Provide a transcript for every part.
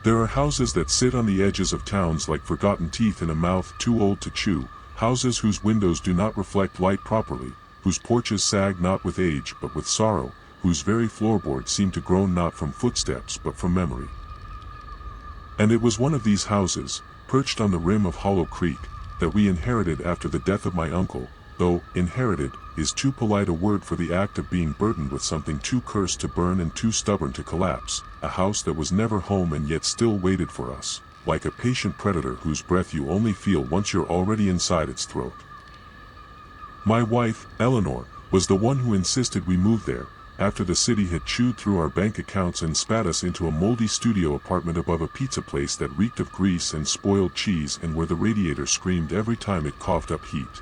There are houses that sit on the edges of towns like forgotten teeth in a mouth too old to chew, houses whose windows do not reflect light properly, whose porches sag not with age but with sorrow, whose very floorboards seem to groan not from footsteps but from memory. And it was one of these houses, perched on the rim of Hollow Creek, that we inherited after the death of my uncle, though inherited is too polite a word for the act of being burdened with something too cursed to burn and too stubborn to collapse, a house that was never home and yet still waited for us, like a patient predator whose breath you only feel once you're already inside its throat. My wife, Eleanor, was the one who insisted we move there, after the city had chewed through our bank accounts and spat us into a moldy studio apartment above a pizza place that reeked of grease and spoiled cheese and where the radiator screamed every time it coughed up heat.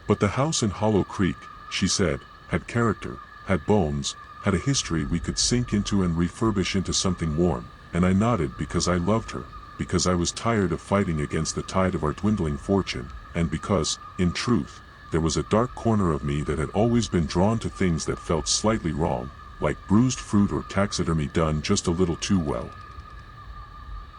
But the house in Hollow Creek, she said, had character, had bones, had a history we could sink into and refurbish into something warm, and I nodded because I loved her, because I was tired of fighting against the tide of our dwindling fortune, and because, in truth, there was a dark corner of me that had always been drawn to things that felt slightly wrong, like bruised fruit or taxidermy done just a little too well.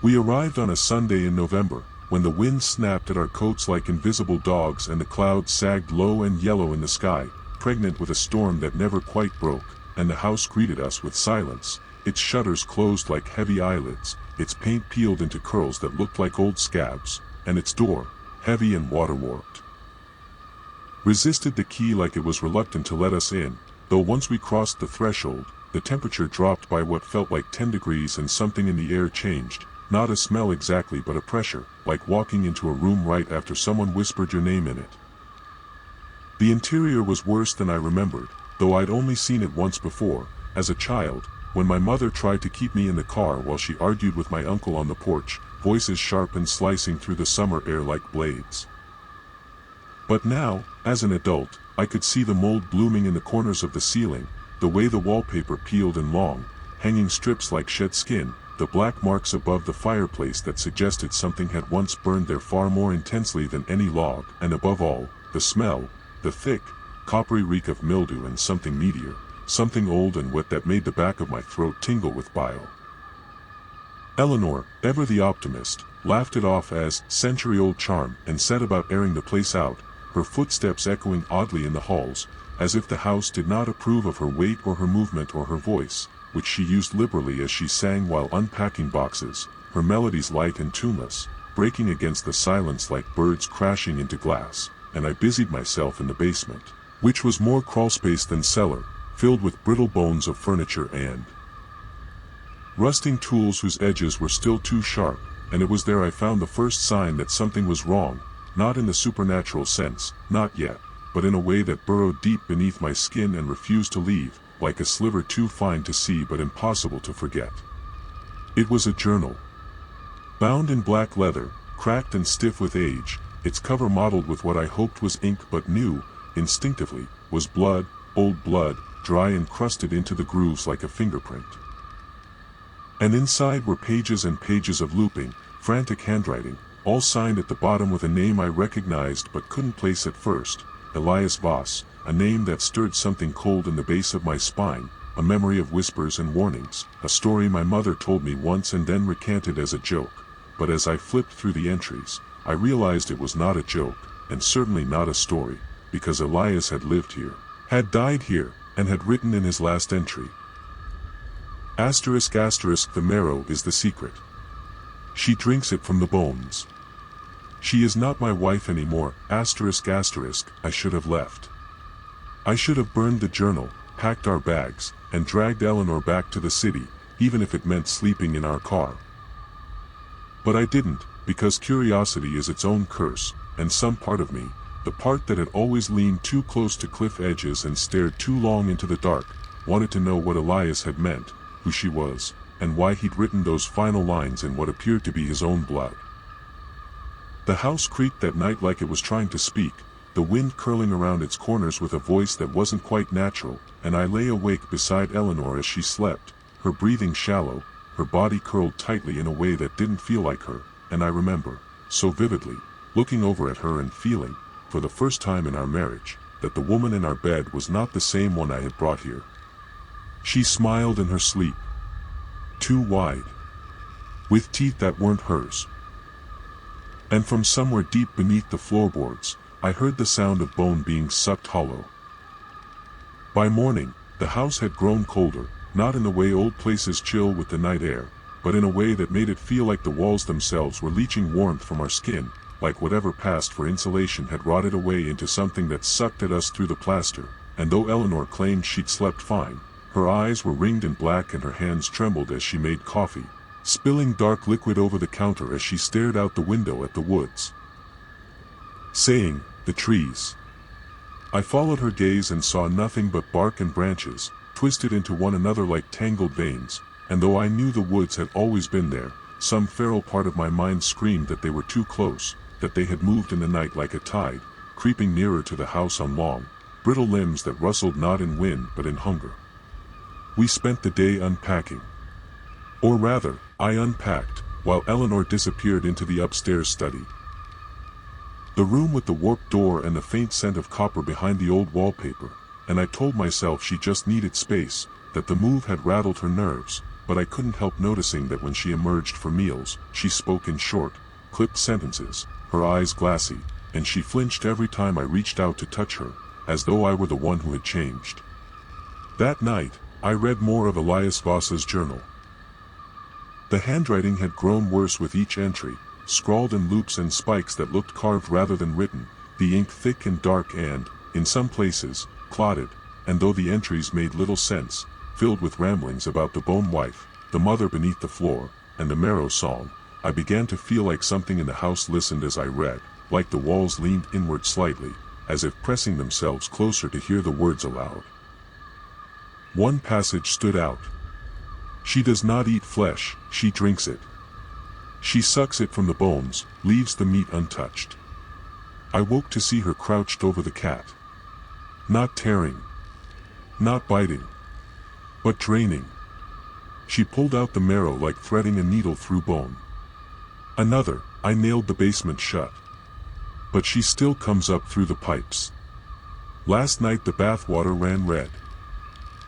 We arrived on a Sunday in November, when the wind snapped at our coats like invisible dogs and the clouds sagged low and yellow in the sky, pregnant with a storm that never quite broke, and the house greeted us with silence, its shutters closed like heavy eyelids, its paint peeled into curls that looked like old scabs, and its door, heavy and water-warped, resisted the key like it was reluctant to let us in, though once we crossed the threshold, the temperature dropped by what felt like 10 degrees and something in the air changed, not a smell exactly but a pressure, like walking into a room right after someone whispered your name in it. The interior was worse than I remembered, though I'd only seen it once before, as a child, when my mother tried to keep me in the car while she argued with my uncle on the porch, voices sharp and slicing through the summer air like blades. But now, as an adult, I could see the mold blooming in the corners of the ceiling, the way the wallpaper peeled in long, hanging strips like shed skin, the black marks above the fireplace that suggested something had once burned there far more intensely than any log, and above all, the smell, the thick, coppery reek of mildew and something meatier, something old and wet that made the back of my throat tingle with bile. Eleanor, ever the optimist, laughed it off as century-old charm and set about airing the place out, her footsteps echoing oddly in the halls, as if the house did not approve of her weight or her movement or her voice, which she used liberally as she sang while unpacking boxes, her melodies light and tuneless, breaking against the silence like birds crashing into glass, and I busied myself in the basement, which was more crawlspace than cellar, filled with brittle bones of furniture and rusting tools whose edges were still too sharp, and it was there I found the first sign that something was wrong, not in the supernatural sense, not yet, but in a way that burrowed deep beneath my skin and refused to leave, like a sliver too fine to see but impossible to forget. It was a journal. Bound in black leather, cracked and stiff with age, its cover mottled with what I hoped was ink but knew, instinctively, was blood, old blood, dry and crusted into the grooves like a fingerprint. And inside were pages and pages of looping, frantic handwriting, all signed at the bottom with a name I recognized but couldn't place at first, Elias Voss, a name that stirred something cold in the base of my spine, a memory of whispers and warnings, a story my mother told me once and then recanted as a joke, but as I flipped through the entries, I realized it was not a joke, and certainly not a story, because Elias had lived here, had died here, and had written in his last entry. Asterisk asterisk, the marrow is the secret. She drinks it from the bones. She is not my wife anymore, asterisk asterisk, I should have left. I should have burned the journal, packed our bags, and dragged Eleanor back to the city, even if it meant sleeping in our car. But I didn't, because curiosity is its own curse, and some part of me, the part that had always leaned too close to cliff edges and stared too long into the dark, wanted to know what Elias had meant, who she was, and why he'd written those final lines in what appeared to be his own blood. The house creaked that night like it was trying to speak, the wind curling around its corners with a voice that wasn't quite natural, and I lay awake beside Eleanor as she slept, her breathing shallow, her body curled tightly in a way that didn't feel like her, and I remember, so vividly, looking over at her and feeling, for the first time in our marriage, that the woman in our bed was not the same one I had brought here. She smiled in her sleep. Too wide. with teeth that weren't hers. And from somewhere deep beneath the floorboards, I heard the sound of bone being sucked hollow. By morning, the house had grown colder, not in the way old places chill with the night air, but in a way that made it feel like the walls themselves were leaching warmth from our skin, like whatever passed for insulation had rotted away into something that sucked at us through the plaster, and though Eleanor claimed she'd slept fine, her eyes were ringed in black and her hands trembled as she made coffee, spilling dark liquid over the counter as she stared out the window at the woods, saying, "The trees." I followed her gaze and saw nothing but bark and branches, twisted into one another like tangled veins, and though I knew the woods had always been there, some feral part of my mind screamed that they were too close, that they had moved in the night like a tide, creeping nearer to the house on long, brittle limbs that rustled not in wind but in hunger. We spent the day unpacking. Or rather, I unpacked, while Eleanor disappeared into the upstairs study. The room with the warped door and the faint scent of copper behind the old wallpaper, and I told myself she just needed space, that the move had rattled her nerves, but I couldn't help noticing that when she emerged for meals, she spoke in short, clipped sentences, her eyes glassy, and she flinched every time I reached out to touch her, as though I were the one who had changed. That night, I read more of Elias Vossa's journal. The handwriting had grown worse with each entry, scrawled in loops and spikes that looked carved rather than written, the ink thick and dark and, in some places, clotted, and though the entries made little sense, filled with ramblings about the bone wife, the mother beneath the floor, and the marrow song, I began to feel like something in the house listened as I read, like the walls leaned inward slightly, as if pressing themselves closer to hear the words aloud. One passage stood out. "She does not eat flesh, she drinks it. She sucks it from the bones, leaves the meat untouched." I woke to see her crouched over the cat. Not tearing. Not biting. But draining. She pulled out the marrow like threading a needle through bone. Another, "I nailed the basement shut. But she still comes up through the pipes. Last night the bath water ran red.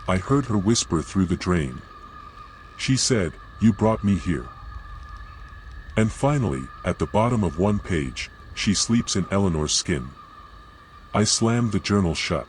I heard her whisper through the drain. She said, 'You brought me here.'" And finally, at the bottom of one page, "She sleeps in Eleanor's skin." I slammed the journal shut.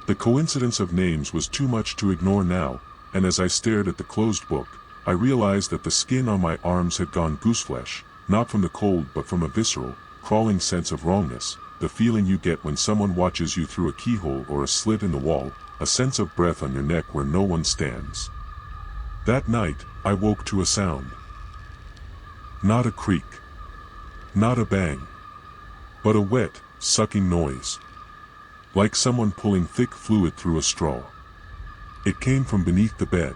The coincidence of names was too much to ignore now, and as I stared at the closed book, I realized that the skin on my arms had gone gooseflesh, not from the cold but from a visceral, crawling sense of wrongness, the feeling you get when someone watches you through a keyhole or a slit in the wall, a sense of breath on your neck where no one stands. That night, I woke to a sound. Not a creak. Not a bang. But a wet, sucking noise. Like someone pulling thick fluid through a straw. It came from beneath the bed.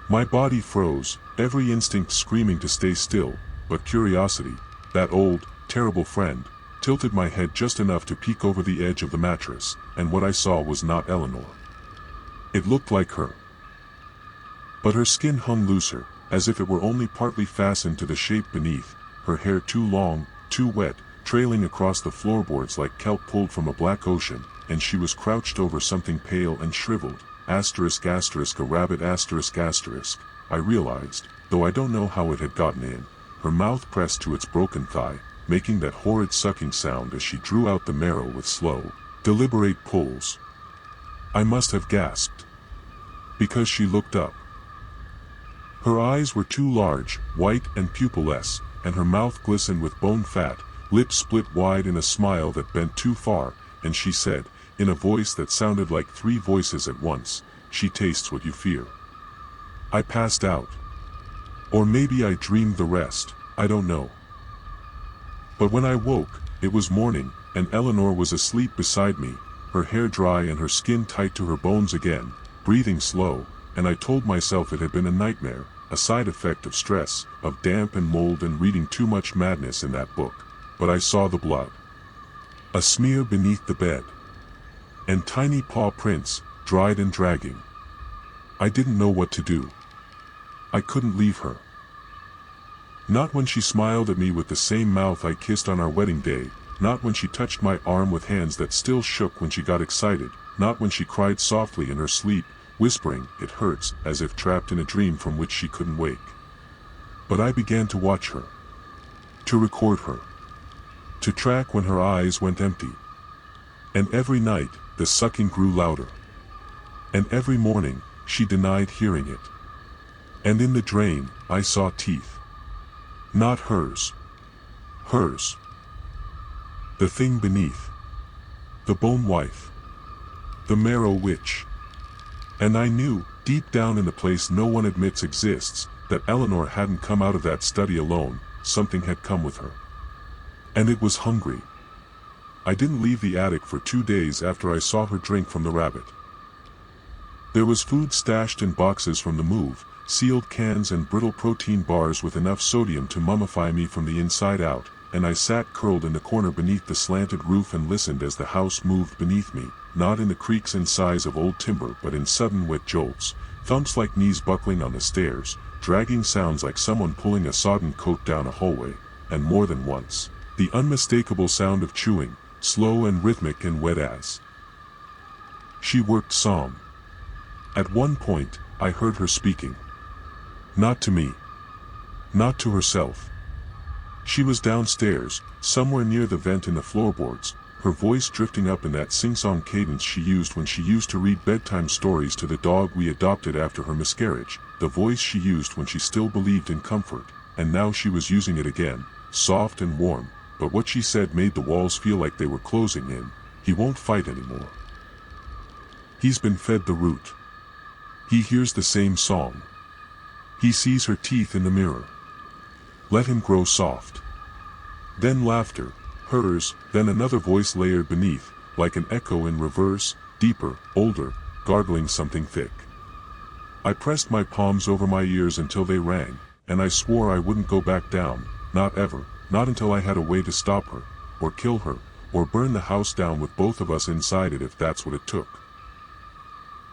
My body froze, every instinct screaming to stay still, but curiosity, that old, terrible friend, tilted my head just enough to peek over the edge of the mattress, and what I saw was not Eleanor. It looked like her. But her skin hung looser, as if it were only partly fastened to the shape beneath, her hair too long, too wet, trailing across the floorboards like kelp pulled from a black ocean, and she was crouched over something pale and shriveled, a rabbit ***. I realized, though I don't know how it had gotten in, her mouth pressed to its broken thigh, making that horrid sucking sound as she drew out the marrow with slow, deliberate pulls. I must have gasped. Because she looked up. Her eyes were too large, white and pupilless, and her mouth glistened with bone fat, lips split wide in a smile that bent too far, and she said, in a voice that sounded like three voices at once, "She tastes what you fear." I passed out. Or maybe I dreamed the rest, I don't know. But when I woke, it was morning, and Eleanor was asleep beside me, her hair dry and her skin tight to her bones again, breathing slow, and I told myself it had been a nightmare, a side effect of stress, of damp and mold and reading too much madness in that book. But I saw the blood. A smear beneath the bed. And tiny paw prints, dried and dragging. I didn't know what to do. I couldn't leave her. Not when she smiled at me with the same mouth I kissed on our wedding day, not when she touched my arm with hands that still shook when she got excited, not when she cried softly in her sleep, whispering, "It hurts," as if trapped in a dream from which she couldn't wake. But I began to watch her. To record her. To track when her eyes went empty. And every night, the sucking grew louder. And every morning, she denied hearing it. And in the drain, I saw teeth. Not hers. Hers. The thing beneath. The bone wife. The marrow witch. And I knew, deep down in the place no one admits exists, that Eleanor hadn't come out of that study alone, something had come with her. And it was hungry. I didn't leave the attic for 2 days after I saw her drink from the rabbit. There was food stashed in boxes from the move, sealed cans and brittle protein bars with enough sodium to mummify me from the inside out, and I sat curled in the corner beneath the slanted roof and listened as the house moved beneath me, not in the creaks and sighs of old timber but in sudden wet jolts, thumps like knees buckling on the stairs, dragging sounds like someone pulling a sodden coat down a hallway, and more than once, the unmistakable sound of chewing, slow and rhythmic and wet as. She worked psalm. At one point, I heard her speaking. Not to me. Not to herself. She was downstairs, somewhere near the vent in the floorboards, her voice drifting up in that sing-song cadence she used when she used to read bedtime stories to the dog we adopted after her miscarriage, the voice she used when she still believed in comfort, and now she was using it again, soft and warm, but what she said made the walls feel like they were closing in. He won't fight anymore. He's been fed the root. He hears the same song. He sees her teeth in the mirror. Let him grow soft. Then laughter, hers, then another voice layered beneath, like an echo in reverse, deeper, older, gargling something thick. I pressed my palms over my ears until they rang, and I swore I wouldn't go back down, not ever, not until I had a way to stop her, or kill her, or burn the house down with both of us inside it if that's what it took.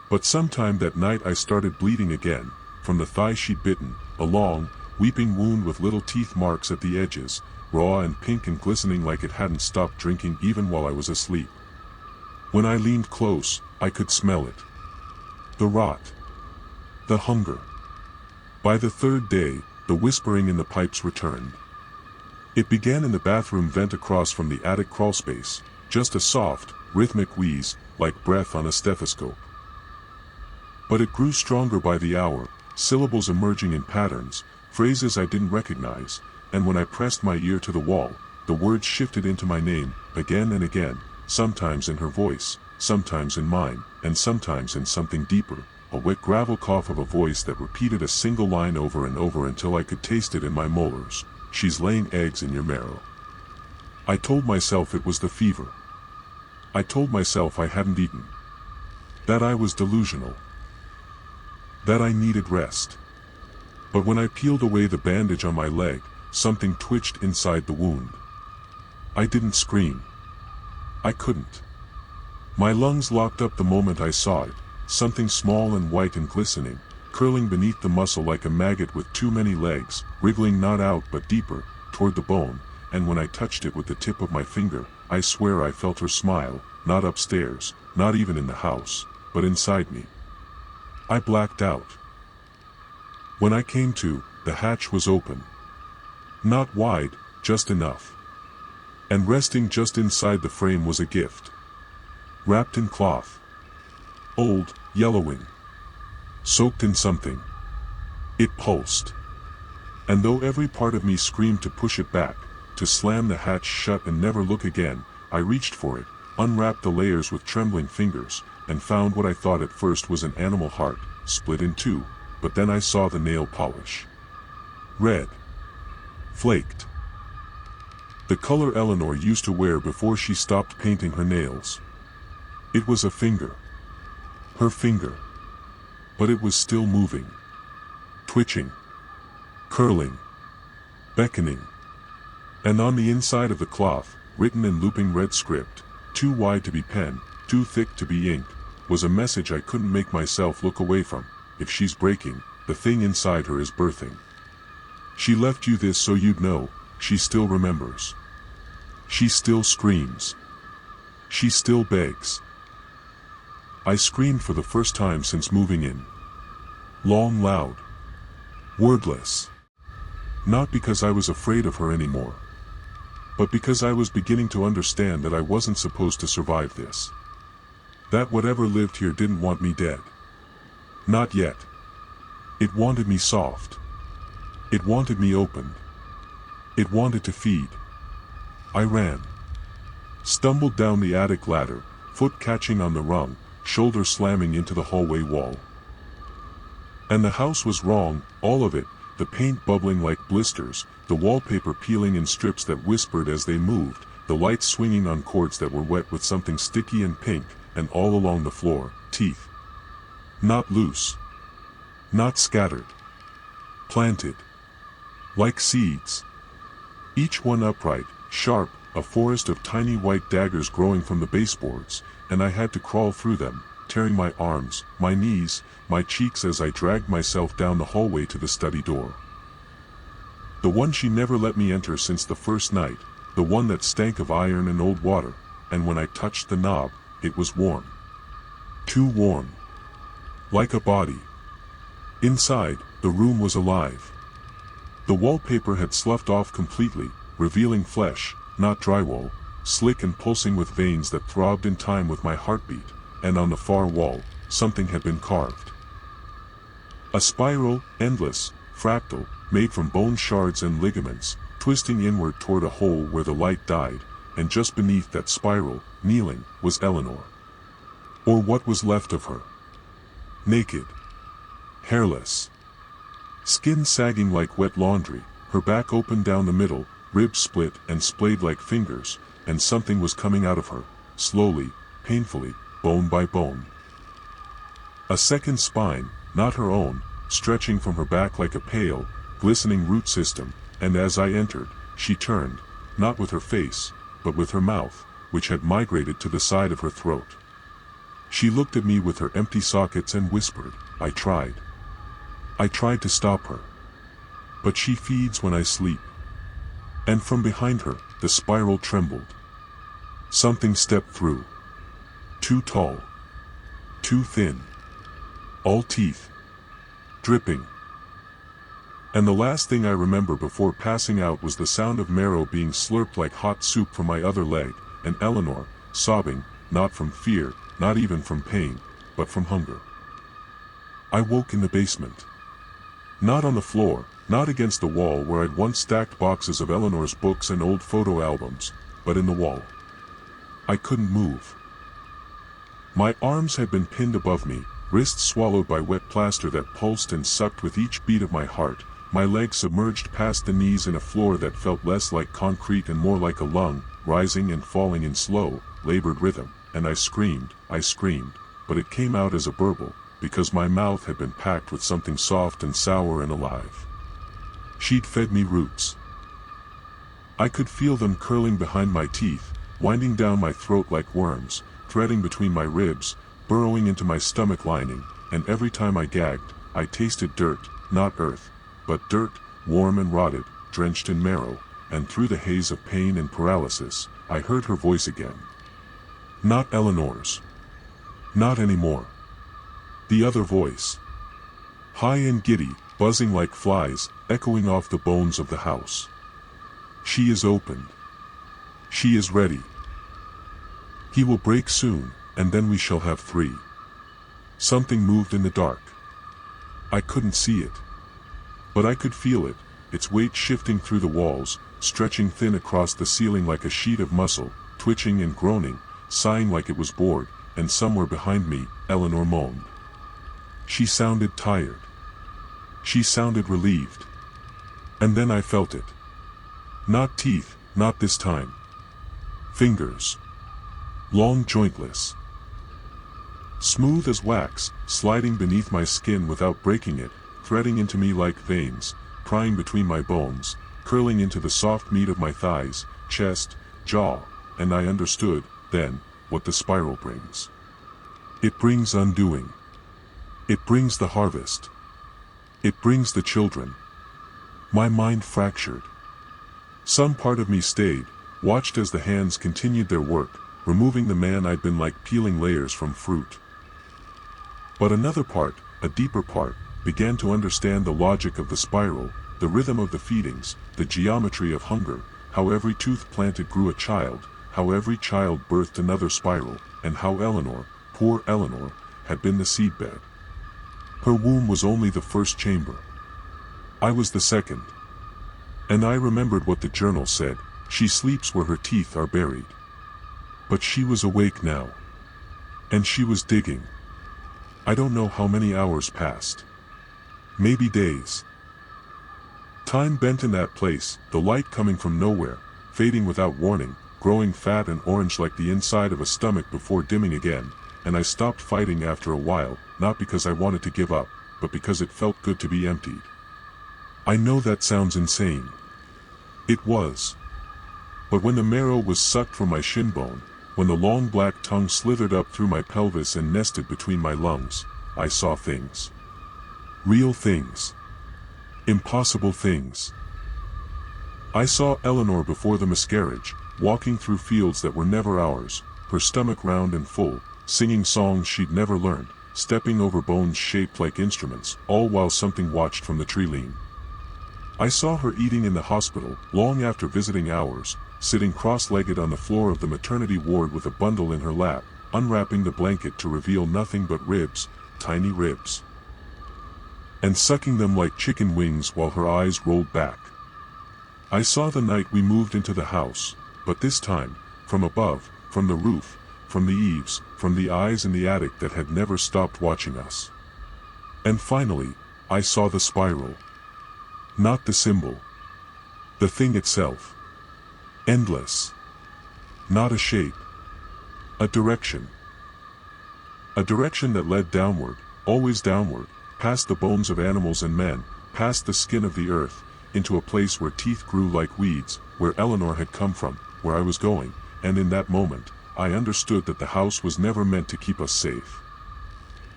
But sometime that night I started bleeding again, from the thigh she'd bitten, a long, weeping wound with little teeth marks at the edges, raw and pink and glistening like it hadn't stopped drinking even while I was asleep. When I leaned close, I could smell it. The rot. The hunger. By the third day, the whispering in the pipes returned. It began in the bathroom vent across from the attic crawlspace, just a soft, rhythmic wheeze, like breath on a stethoscope. But it grew stronger by the hour, syllables emerging in patterns, phrases I didn't recognize, and when I pressed my ear to the wall, the words shifted into my name, again and again, sometimes in her voice, sometimes in mine, and sometimes in something deeper, a wet gravel cough of a voice that repeated a single line over and over until I could taste it in my molars. She's laying eggs in your marrow. I told myself it was the fever. I told myself I hadn't eaten. That I was delusional. That I needed rest. But when I peeled away the bandage on my leg, something twitched inside the wound. I didn't scream. I couldn't. My lungs locked up the moment I saw it, something small and white and glistening, curling beneath the muscle like a maggot with too many legs, wriggling not out but deeper, toward the bone, and when I touched it with the tip of my finger, I swear I felt her smile, not upstairs, not even in the house, but inside me. I blacked out. When I came to, the hatch was open. Not wide, just enough. And resting just inside the frame was a gift. Wrapped in cloth. Old, yellowing. Soaked in something. It pulsed. And though every part of me screamed to push it back, to slam the hatch shut and never look again, I reached for it, unwrapped the layers with trembling fingers, and found what I thought at first was an animal heart, split in two, but then I saw the nail polish. Red. Flaked. The color Eleanor used to wear before she stopped painting her nails. It was a finger. Her finger. But it was still moving. Twitching. Curling. Beckoning. And on the inside of the cloth, written in looping red script, too wide to be pen, too thick to be ink, was a message I couldn't make myself look away from. If she's breaking, the thing inside her is birthing. She left you this so you'd know, she still remembers. She still screams. She still begs. I screamed for the first time since moving in. Long, loud. Wordless. Not because I was afraid of her anymore, but because I was beginning to understand that I wasn't supposed to survive this. That whatever lived here didn't want me dead. Not yet. It wanted me soft. It wanted me opened. It wanted to feed. I ran. Stumbled down the attic ladder, foot catching on the rung, shoulder slamming into the hallway wall. And the house was wrong, all of it, the paint bubbling like blisters, the wallpaper peeling in strips that whispered as they moved, the lights swinging on cords that were wet with something sticky and pink, and all along the floor, teeth. Not loose. Not scattered. Planted. Like seeds. Each one upright, sharp, a forest of tiny white daggers growing from the baseboards, and I had to crawl through them, tearing my arms, my knees, my cheeks as I dragged myself down the hallway to the study door. The one she never let me enter since the first night, the one that stank of iron and old water, and when I touched the knob, it was warm. Too warm. Like a body. Inside, the room was alive. The wallpaper had sloughed off completely, revealing flesh, not drywall, slick and pulsing with veins that throbbed in time with my heartbeat, and on the far wall, something had been carved. A spiral, endless, fractal, made from bone shards and ligaments, twisting inward toward a hole where the light died, and just beneath that spiral, kneeling, was Eleanor. Or what was left of her. Naked. Hairless. Skin sagging like wet laundry, her back open down the middle, ribs split and splayed like fingers, and something was coming out of her, slowly, painfully, bone by bone. A second spine, not her own, stretching from her back like a pale, glistening root system, and as I entered, she turned, not with her face, but with her mouth, which had migrated to the side of her throat. She looked at me with her empty sockets and whispered, "I tried. I tried to stop her. But she feeds when I sleep." And from behind her, the spiral trembled. Something stepped through. Too tall. Too thin. All teeth. Dripping. And the last thing I remember before passing out was the sound of marrow being slurped like hot soup from my other leg, and Eleanor, sobbing, not from fear, not even from pain, but from hunger. I woke in the basement. Not on the floor, not against the wall where I'd once stacked boxes of Eleanor's books and old photo albums, but in the wall. I couldn't move. My arms had been pinned above me, wrists swallowed by wet plaster that pulsed and sucked with each beat of my heart, my legs submerged past the knees in a floor that felt less like concrete and more like a lung, rising and falling in slow, labored rhythm, and I screamed, but it came out as a burble, because my mouth had been packed with something soft and sour and alive. She'd fed me roots. I could feel them curling behind my teeth, winding down my throat like worms, threading between my ribs, burrowing into my stomach lining, and every time I gagged, I tasted dirt, not earth, but dirt, warm and rotted, drenched in marrow, and through the haze of pain and paralysis, I heard her voice again. Not Eleanor's. Not anymore. The other voice. High and giddy, buzzing like flies, echoing off the bones of the house. She is opened. She is ready. He will break soon, and then we shall have three. Something moved in the dark. I couldn't see it. But I could feel it, its weight shifting through the walls, stretching thin across the ceiling like a sheet of muscle, twitching and groaning, sighing like it was bored, and somewhere behind me, Eleanor moaned. She sounded tired. She sounded relieved. And then I felt it. Not teeth, not this time. Fingers. Long jointless. Smooth as wax, sliding beneath my skin without breaking it, threading into me like veins, prying between my bones, curling into the soft meat of my thighs, chest, jaw, and I understood, then, what the spiral brings. It brings undoing. It brings the harvest. It brings the children. My mind fractured. Some part of me stayed, watched as the hands continued their work, removing the man I'd been like peeling layers from fruit. But another part, a deeper part, began to understand the logic of the spiral, the rhythm of the feedings, the geometry of hunger, how every tooth planted grew a child, how every child birthed another spiral, and how Eleanor, poor Eleanor, had been the seedbed. Her womb was only the first chamber. I was the second. And I remembered what the journal said, she sleeps where her teeth are buried. But she was awake now. And she was digging. I don't know how many hours passed. Maybe days. Time bent in that place, the light coming from nowhere, fading without warning, growing fat and orange like the inside of a stomach before dimming again, and I stopped fighting after a while, not because I wanted to give up, but because it felt good to be emptied. I know that sounds insane. It was. But when the marrow was sucked from my shin bone, when the long black tongue slithered up through my pelvis and nested between my lungs, I saw things. Real things. Impossible things. I saw Eleanor before the miscarriage, walking through fields that were never ours, her stomach round and full, singing songs she'd never learned, stepping over bones shaped like instruments, all while something watched from the tree lean. I saw her eating in the hospital, long after visiting hours, sitting cross-legged on the floor of the maternity ward with a bundle in her lap, unwrapping the blanket to reveal nothing but ribs, tiny ribs. And sucking them like chicken wings while her eyes rolled back. I saw the night we moved into the house, but this time, from above, from the roof, from the eaves, from the eyes in the attic that had never stopped watching us. And finally, I saw the spiral. Not the symbol. The thing itself. Endless. Not a shape. A direction. A direction that led downward, always downward, past the bones of animals and men, past the skin of the earth, into a place where teeth grew like weeds, where Eleanor had come from, where I was going, and in that moment, I understood that the house was never meant to keep us safe.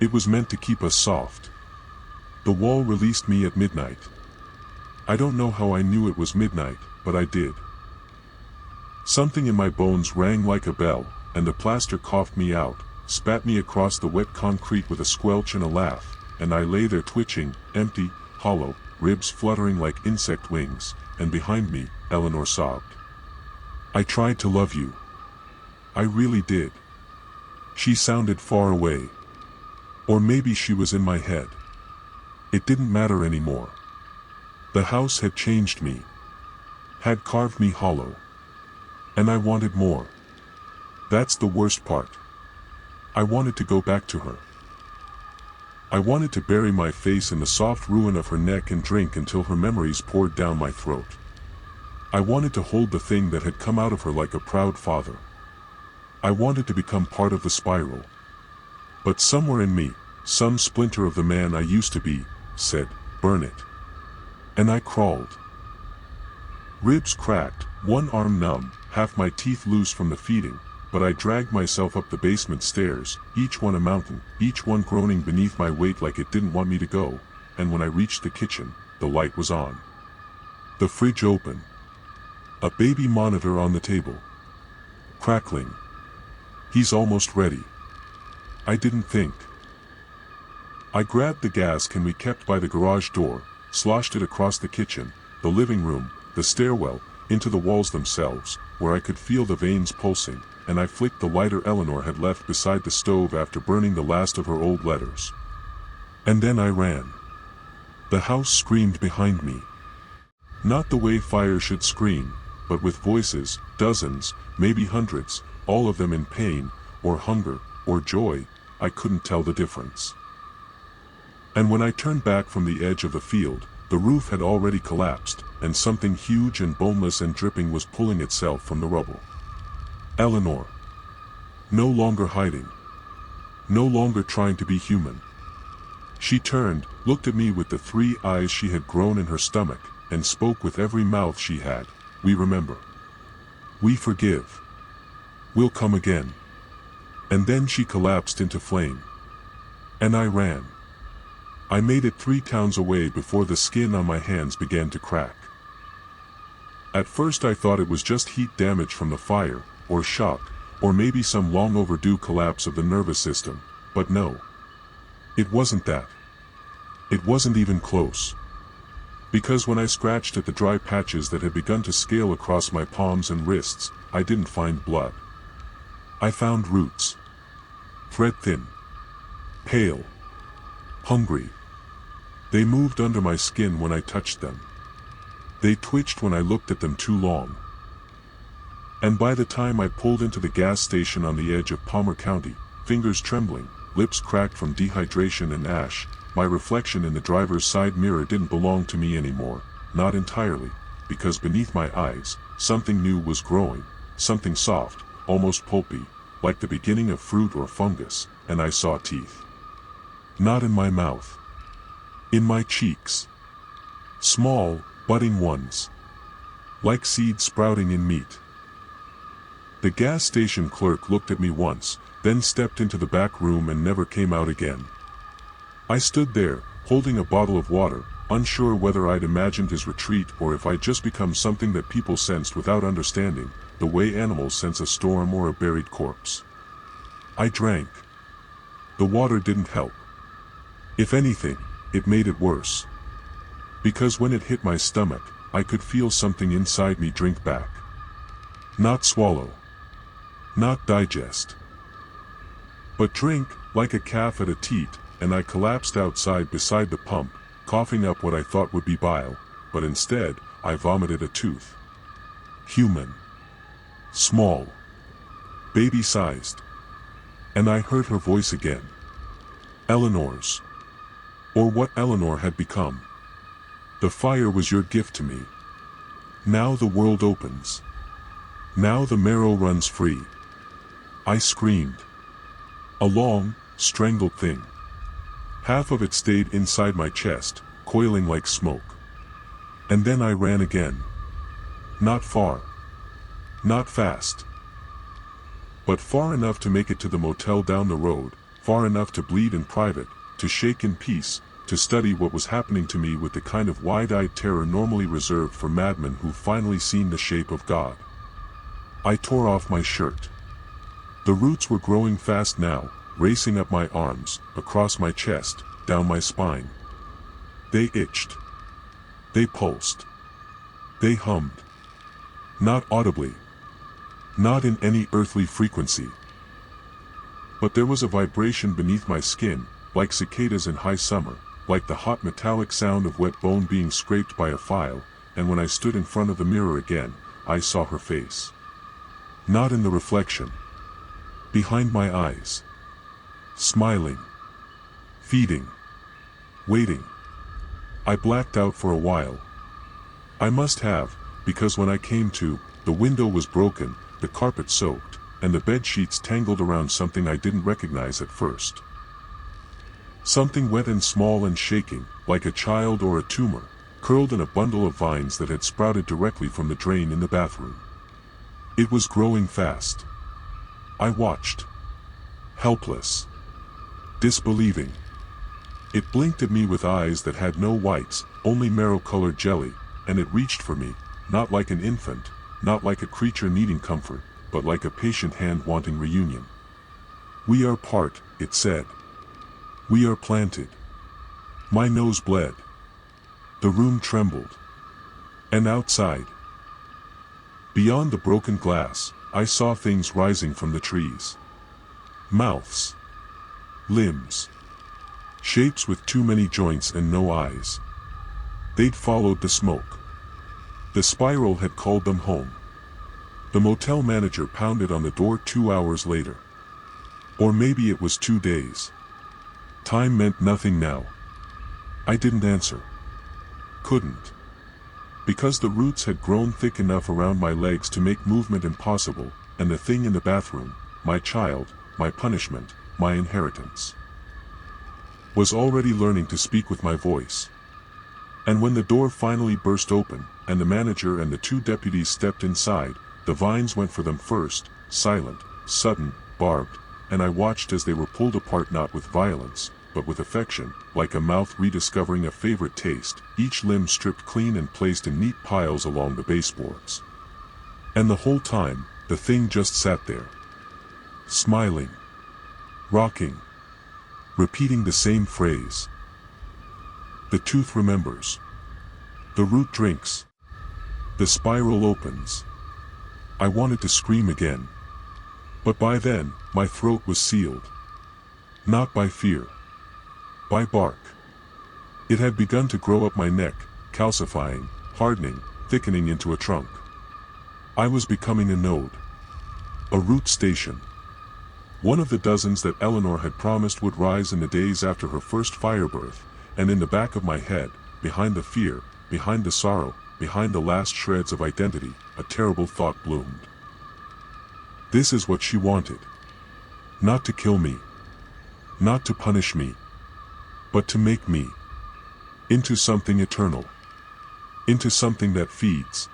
It was meant to keep us soft. The wall released me at midnight. I don't know how I knew it was midnight, but I did. Something in my bones rang like a bell, and the plaster coughed me out, spat me across the wet concrete with a squelch and a laugh, and I lay there twitching, empty, hollow, ribs fluttering like insect wings, and behind me, Eleanor sobbed. I tried to love you. I really did. She sounded far away. Or maybe she was in my head. It didn't matter anymore. The house had changed me. Had carved me hollow. And I wanted more. That's the worst part. I wanted to go back to her. I wanted to bury my face in the soft ruin of her neck and drink until her memories poured down my throat. I wanted to hold the thing that had come out of her like a proud father. I wanted to become part of the spiral. But somewhere in me, some splinter of the man I used to be, said, burn it. And I crawled. Ribs cracked, one arm numb, half my teeth loose from the feeding, but I dragged myself up the basement stairs, each one a mountain, each one groaning beneath my weight like it didn't want me to go, and when I reached the kitchen, the light was on. The fridge open. A baby monitor on the table. Crackling. He's almost ready. I didn't think. I grabbed the gas can we kept by the garage door, sloshed it across the kitchen, the living room, the stairwell, into the walls themselves, where I could feel the veins pulsing, and I flicked the lighter Eleanor had left beside the stove after burning the last of her old letters. And then I ran. The house screamed behind me. Not the way fire should scream, but with voices, dozens, maybe hundreds, all of them in pain, or hunger, or joy, I couldn't tell the difference. And when I turned back from the edge of the field, the roof had already collapsed, and something huge and boneless and dripping was pulling itself from the rubble. Eleanor. No longer hiding. No longer trying to be human. She turned, looked at me with the 3 eyes she had grown in her stomach, and spoke with every mouth she had. We remember. We forgive. We'll come again. And then she collapsed into flame. And I ran. I made it 3 towns away before the skin on my hands began to crack. At first I thought it was just heat damage from the fire, or shock, or maybe some long overdue collapse of the nervous system, but no. It wasn't that. It wasn't even close. Because when I scratched at the dry patches that had begun to scale across my palms and wrists, I didn't find blood. I found roots. Thread thin. Pale. Hungry. They moved under my skin when I touched them. They twitched when I looked at them too long. And by the time I pulled into the gas station on the edge of Palmer County, fingers trembling, lips cracked from dehydration and ash, my reflection in the driver's side mirror didn't belong to me anymore, not entirely, because beneath my eyes, something new was growing, something soft, almost pulpy, like the beginning of fruit or fungus, and I saw teeth. Not in my mouth. In my cheeks. Small, budding ones. Like seeds sprouting in meat. The gas station clerk looked at me once, then stepped into the back room and never came out again. I stood there, holding a bottle of water, unsure whether I'd imagined his retreat or if I'd just become something that people sensed without understanding, the way animals sense a storm or a buried corpse. I drank. The water didn't help. If anything, it made it worse. Because when it hit my stomach, I could feel something inside me drink back. Not swallow. Not digest. But drink, like a calf at a teat, and I collapsed outside beside the pump, coughing up what I thought would be bile, but instead, I vomited a tooth. Human. Small. Baby-sized. And I heard her voice again. Eleanor's. Or what Eleanor had become. The fire was your gift to me. Now the world opens. Now the marrow runs free. I screamed. A long, strangled thing. Half of it stayed inside my chest, coiling like smoke. And then I ran again. Not far. Not fast. But far enough to make it to the motel down the road, far enough to bleed in private, to shake in peace, to study what was happening to me with the kind of wide-eyed terror normally reserved for madmen who've finally seen the shape of God. I tore off my shirt. The roots were growing fast now, racing up my arms, across my chest, down my spine. They itched. They pulsed. They hummed. Not audibly. Not in any earthly frequency. But there was a vibration beneath my skin, like cicadas in high summer, like the hot metallic sound of wet bone being scraped by a file, and when I stood in front of the mirror again, I saw her face. Not in the reflection. Behind my eyes. Smiling. Feeding. Waiting. I blacked out for a while. I must have, because when I came to, the window was broken, the carpet soaked, and the bed sheets tangled around something I didn't recognize at first. Something wet and small and shaking, like a child or a tumor, curled in a bundle of vines that had sprouted directly from the drain in the bathroom. It was growing fast. I watched. Helpless. Disbelieving. It blinked at me with eyes that had no whites, only marrow-colored jelly, and it reached for me, not like an infant, not like a creature needing comfort, but like a patient hand wanting reunion. We are part, it said. We are planted. My nose bled. The room trembled. And outside, beyond the broken glass, I saw things rising from the trees. Mouths. Limbs. Shapes with too many joints and no eyes. They'd followed the smoke. The spiral had called them home. The motel manager pounded on the door 2 hours later. Or maybe it was 2 days. Time meant nothing now. I didn't answer. Couldn't. Because the roots had grown thick enough around my legs to make movement impossible, and the thing in the bathroom, my child, my punishment, my inheritance, was already learning to speak with my voice. And when the door finally burst open, and the manager and the 2 deputies stepped inside, the vines went for them first, silent, sudden, barbed, and I watched as they were pulled apart not with violence, but with affection, like a mouth rediscovering a favorite taste, each limb stripped clean and placed in neat piles along the baseboards. And the whole time, the thing just sat there. Smiling. Rocking. Repeating the same phrase. The tooth remembers. The root drinks. The spiral opens. I wanted to scream again. But by then, my throat was sealed. Not by fear. By bark. It had begun to grow up my neck, calcifying, hardening, thickening into a trunk. I was becoming a node. A root station. One of the dozens that Eleanor had promised would rise in the days after her first fire birth, and in the back of my head, behind the fear, behind the sorrow, behind the last shreds of identity, a terrible thought bloomed. This is what she wanted. Not to kill me. Not to punish me. But to make me into something eternal. Into something that feeds.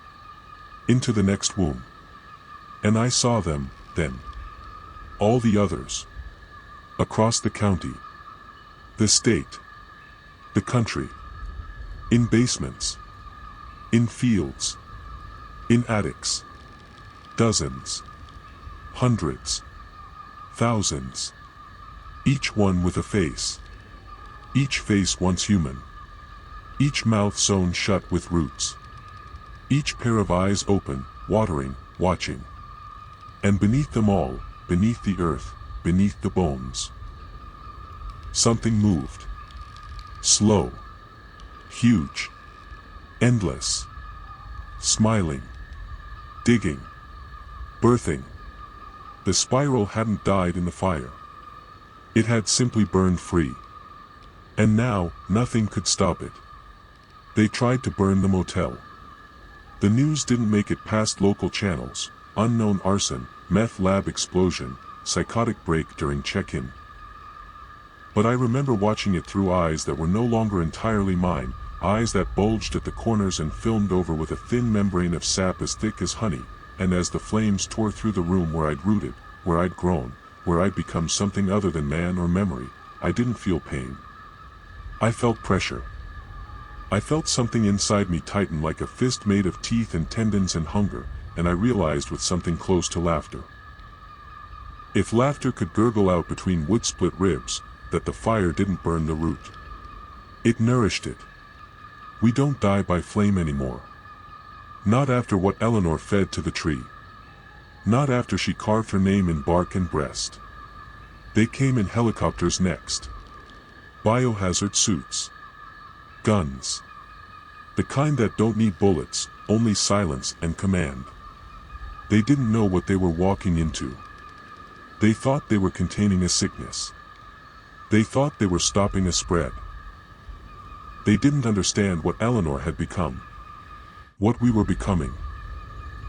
Into the next womb. And I saw them, then. All the others. Across the county. The state. The country. In basements. In fields. In attics. Dozens. Hundreds. Thousands. Each one with a face. Each face once human. Each mouth sewn shut with roots. Each pair of eyes open, watering, watching. And beneath them all, beneath the earth, beneath the bones. Something moved. Slow. Huge. Endless. Smiling. Digging. Birthing. The spiral hadn't died in the fire. It had simply burned free. And now, nothing could stop it. They tried to burn the motel. The news didn't make it past local channels: unknown arson, meth lab explosion, psychotic break during check-in. But I remember watching it through eyes that were no longer entirely mine, eyes that bulged at the corners and filmed over with a thin membrane of sap as thick as honey, and as the flames tore through the room where I'd rooted, where I'd grown, where I'd become something other than man or memory, I didn't feel pain. I felt pressure. I felt something inside me tighten like a fist made of teeth and tendons and hunger, and I realized with something close to laughter. If laughter could gurgle out between wood-split ribs, that the fire didn't burn the root. It nourished it. We don't die by flame anymore. Not after what Eleanor fed to the tree. Not after she carved her name in bark and breast. They came in helicopters next. Biohazard suits. Guns. The kind that don't need bullets, only silence and command. They didn't know what they were walking into. They thought they were containing a sickness. They thought they were stopping a spread. They didn't understand what Eleanor had become. What we were becoming.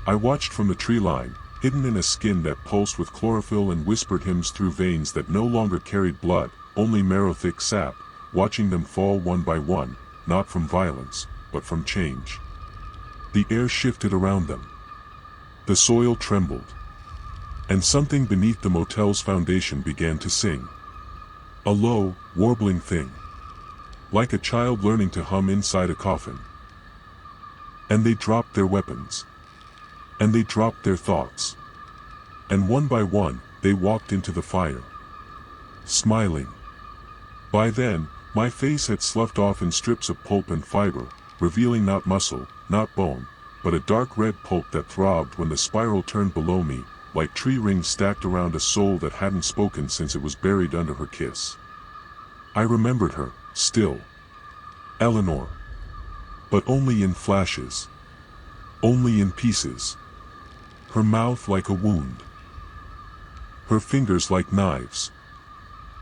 I watched from the tree line, hidden in a skin that pulsed with chlorophyll and whispered hymns through veins that no longer carried blood, only marrow-thick sap, watching them fall one by one, not from violence, but from change. The air shifted around them. The soil trembled. And something beneath the motel's foundation began to sing. A low, warbling thing. Like a child learning to hum inside a coffin. And they dropped their weapons. And they dropped their thoughts. And one by one, they walked into the fire. Smiling. By then, my face had sloughed off in strips of pulp and fiber, revealing not muscle, not bone, but a dark red pulp that throbbed when the spiral turned below me, like tree rings stacked around a soul that hadn't spoken since it was buried under her kiss. I remembered her, still. Eleanor. But only in flashes. Only in pieces. Her mouth like a wound. Her fingers like knives.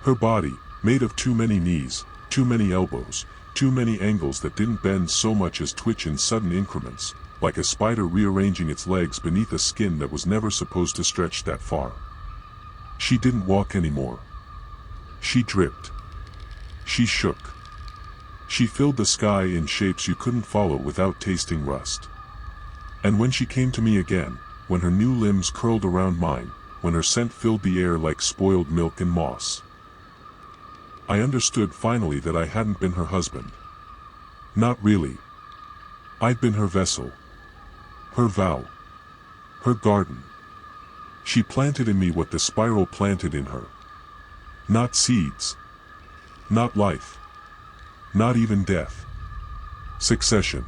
Her body, made of too many knees, too many elbows, too many angles that didn't bend so much as twitch in sudden increments, like a spider rearranging its legs beneath a skin that was never supposed to stretch that far. She didn't walk anymore. She dripped. She shook. She filled the sky in shapes you couldn't follow without tasting rust. And when she came to me again, when her new limbs curled around mine, when her scent filled the air like spoiled milk and moss, I understood finally that I hadn't been her husband. Not really. I'd been her vessel. Her vow. Her garden. She planted in me what the spiral planted in her. Not seeds. Not life. Not even death. Succession.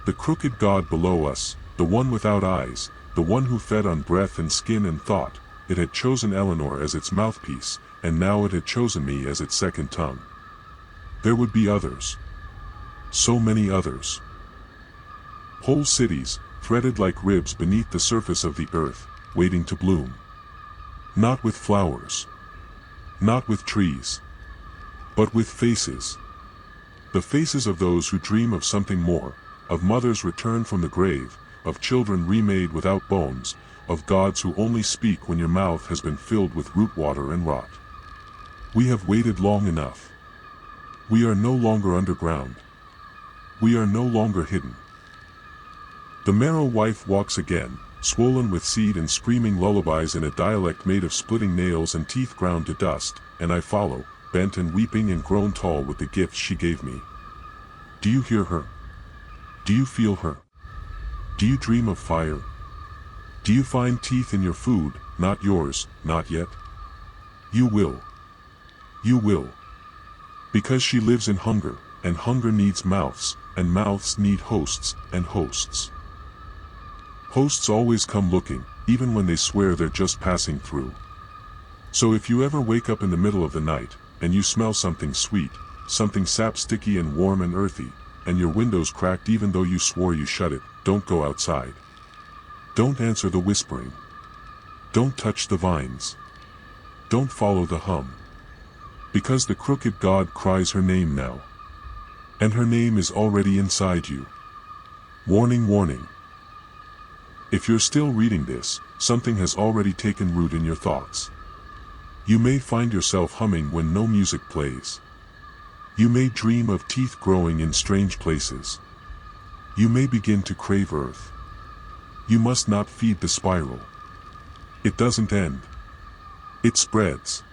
The crooked god below us, the one without eyes, the one who fed on breath and skin and thought, it had chosen Eleanor as its mouthpiece, and now it had chosen me as its second tongue. There would be others. So many others. Whole cities, threaded like ribs beneath the surface of the earth, waiting to bloom. Not with flowers. Not with trees. But with faces. The faces of those who dream of something more, of mothers returned from the grave, of children remade without bones, of gods who only speak when your mouth has been filled with root water and rot. We have waited long enough. We are no longer underground. We are no longer hidden. The marrow wife walks again, swollen with seed and screaming lullabies in a dialect made of splitting nails and teeth ground to dust, and I follow, bent and weeping and grown tall with the gifts she gave me. Do you hear her? Do you feel her? Do you dream of fire? Do you find teeth in your food, not yours, not yet? You will. You will. Because she lives in hunger, and hunger needs mouths, and mouths need hosts, and hosts. Hosts always come looking, even when they swear they're just passing through. So if you ever wake up in the middle of the night, and you smell something sweet, something sap-sticky and warm and earthy, and your window's cracked even though you swore you shut it, don't go outside. Don't answer the whispering. Don't touch the vines. Don't follow the hum. Because the crooked god cries her name now. And her name is already inside you. Warning, warning. If you're still reading this, something has already taken root in your thoughts. You may find yourself humming when no music plays. You may dream of teeth growing in strange places. You may begin to crave earth. You must not feed the spiral. It doesn't end. It spreads.